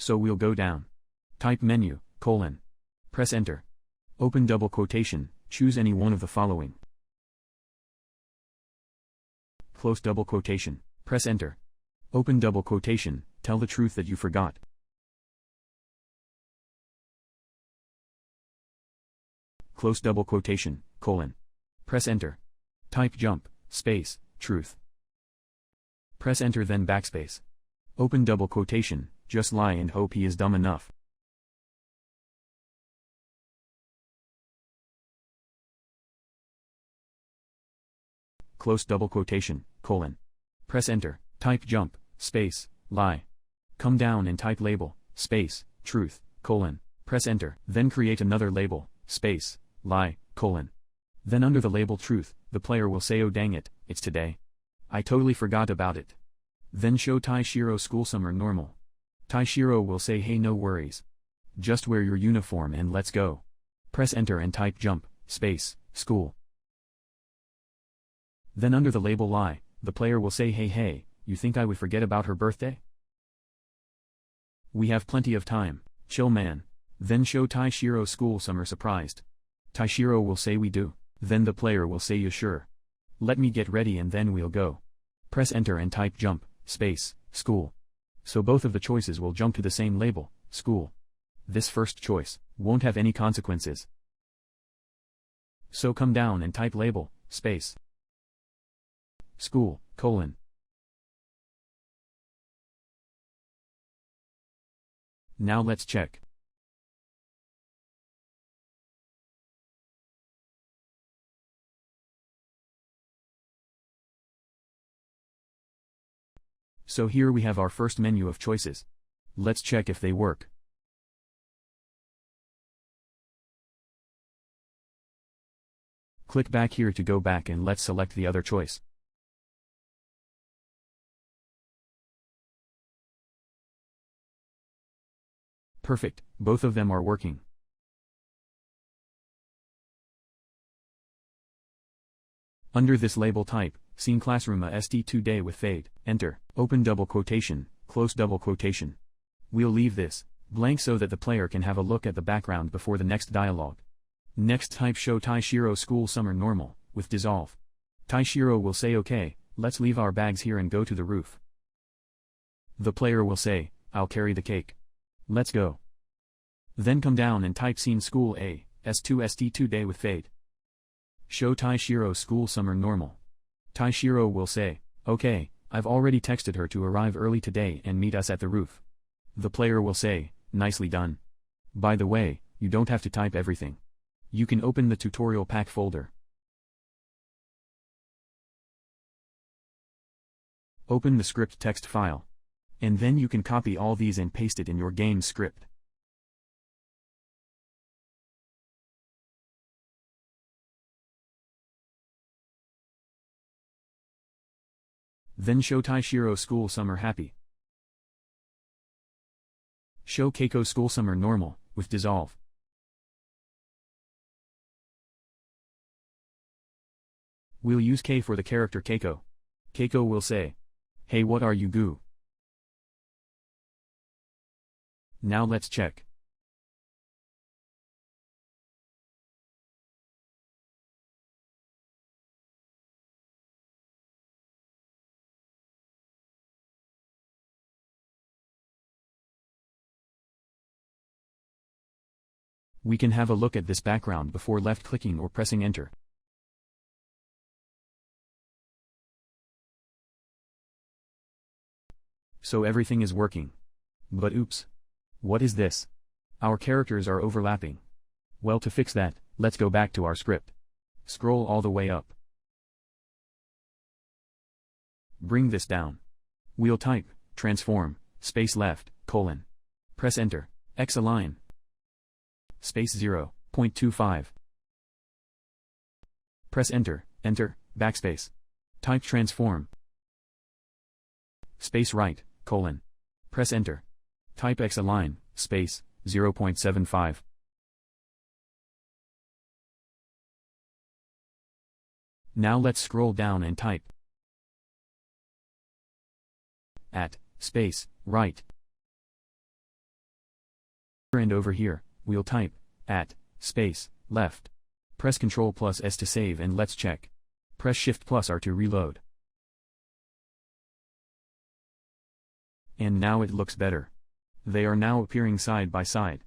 So we'll go down. Type menu, colon. Press enter. Open double quotation, choose any one of the following. Close double quotation, press enter. Open double quotation, tell the truth that you forgot. Close double quotation, colon. Press enter. Type jump, space, truth. Press enter then backspace. Open double quotation, just lie and hope he is dumb enough. Close double quotation, colon. Press enter, type jump, space, lie. Come down and type label, space, truth, colon. Press enter, then create another label, space, lie, colon. Then under the label truth, the player will say, oh dang it, it's today. I totally forgot about it. Then show Taishiro school summer normal. Taishiro will say, hey, no worries. Just wear your uniform and let's go. Press enter and type jump, space, school. Then under the label lie, the player will say, hey, you think I would forget about her birthday? We have plenty of time, chill man. Then show Taishiro school summer surprised. Taishiro will say we do. Then the player will say, you sure? Let me get ready and then we'll go. Press enter and type jump, space, school. So both of the choices will jump to the same label, school. This first choice won't have any consequences. So come down and type label, space, school, colon. Now let's check. So here we have our first menu of choices. Let's check if they work. Click back here to go back and let's select the other choice. Perfect, both of them are working. Under this label type, scene classroom st2 day with fade, enter, open double quotation, close double quotation. We'll leave this blank so that the player can have a look at the background before the next dialogue. Next type show Taishiro school summer normal, with dissolve. Taishiro will say okay, let's leave our bags here and go to the roof. The player will say, I'll carry the cake. Let's go. Then come down and type scene school A, S2 st2 day with fade. Show Taishiro school summer normal. Taishiro will say, okay, I've already texted her to arrive early today and meet us at the roof. The player will say, nicely done. By the way, you don't have to type everything. You can open the tutorial pack folder. Open the script text file. And then you can copy all these and paste it in your game script. Then show Taishiro school summer happy. Show Keiko school summer normal, with dissolve. We'll use K for the character Keiko. Keiko will say, hey, what are you goo? Now let's check. We can have a look at this background before left-clicking or pressing enter. So everything is working. But oops. What is this? Our characters are overlapping. Well, to fix that, let's go back to our script. Scroll all the way up. Bring this down. We'll type, transform, space left, colon. Press enter, X align. Space 0.25. Press enter, enter, backspace. Type transform. Space right, colon. Press enter. Type X align, space, 0.75. Now let's scroll down and type @ , space, right. and over here, we'll type, @ left. Press Ctrl plus S to save and let's check. Press Shift plus R to reload. And now it looks better. They are now appearing side by side.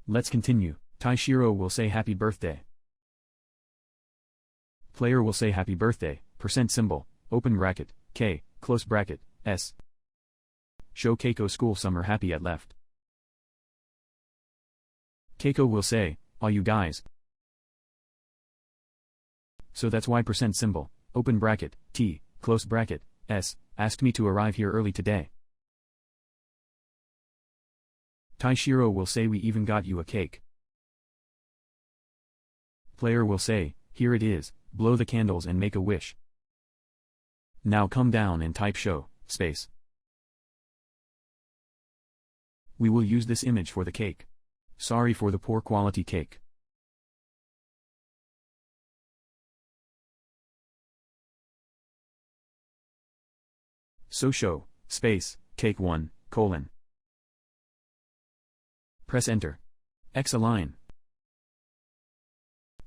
Let's continue. Taishiro will say happy birthday. Player will say happy birthday, %, open bracket, K, close bracket, S. Show Keiko school summer happy at left. Keiko will say, "Aw you guys. So that's why %, open bracket, T, close bracket, S, asked me to arrive here early today." Taishiro will say we even got you a cake. Player will say, "Here it is, blow the candles and make a wish." Now come down and type show, space. We will use this image for the cake. Sorry for the poor quality cake. So show, space, cake 1, : Press enter. X align.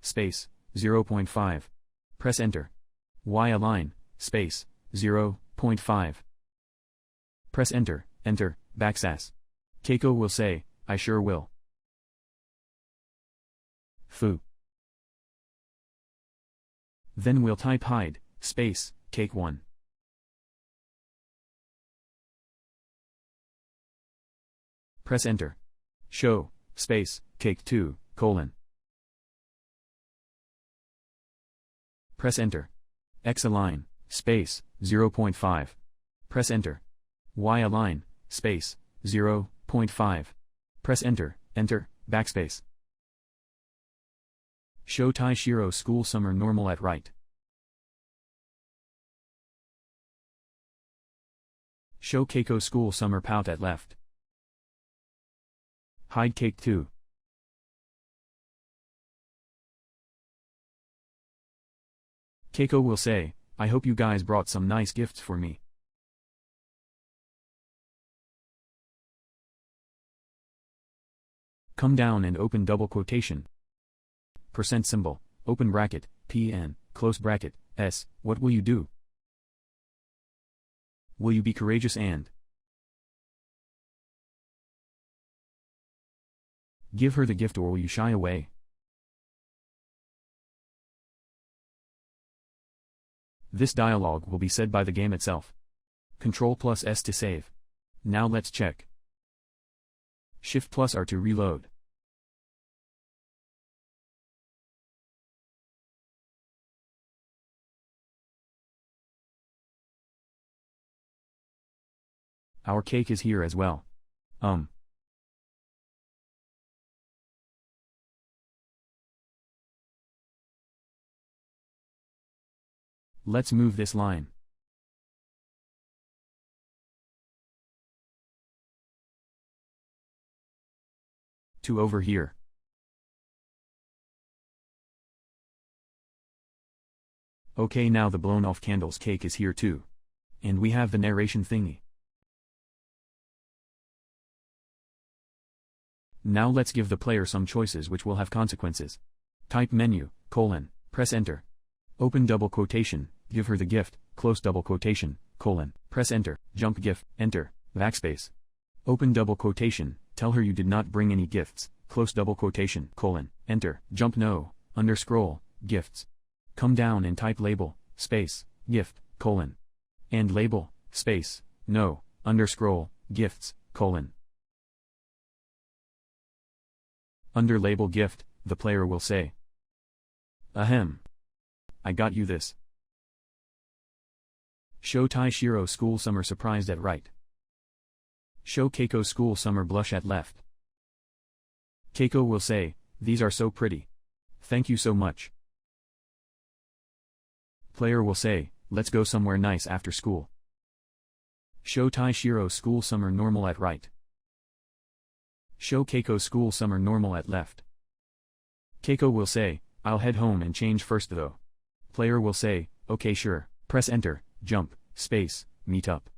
Space, 0.5. Press enter. Y align, space, 0.5. Press enter, enter, backslash. Keiko will say, "I sure will." Foo. Then we'll type hide, space, cake 1. Press enter. Show, space, cake 2, : Press enter. X align, space, 0.5. Press enter. Y align, space, 0.5. Press enter, enter, backspace. Show Taishiro school summer normal at right. Show Keiko school summer pout at left. Hide cake 2. Keiko will say, "I hope you guys brought some nice gifts for me." Come down and open double quotation. %, open bracket, PN, close bracket, S, what will you do? Will you be courageous and give her the gift, or will you shy away? This dialogue will be said by the game itself. Ctrl plus S to save. Now let's check. Shift plus R to reload. Our cake is here as well. Let's move this line. To over here. Okay, now the blown off candles cake is here too. And we have the narration thingy. Now let's give the player some choices which will have consequences. Type menu, : press enter. Open double quotation, give her the gift, close double quotation, : press enter, jump gift, enter, backspace. Open double quotation, tell her you did not bring any gifts, close double quotation, : enter, jump no, underscroll, gifts. Come down and type label, space, gift, : and label, space, no, underscroll, gifts, : Under label gift, the player will say, "Ahem. I got you this." Show Taishiro school summer surprised at right. Show Keiko school summer blush at left. Keiko will say, "These are so pretty. Thank you so much." Player will say, "Let's go somewhere nice after school." Show Taishiro school summer normal at right. Show Keiko school summer normal at left. Keiko will say, "I'll head home and change first though." Player will say, "Okay sure." Press enter, jump, space, meet up.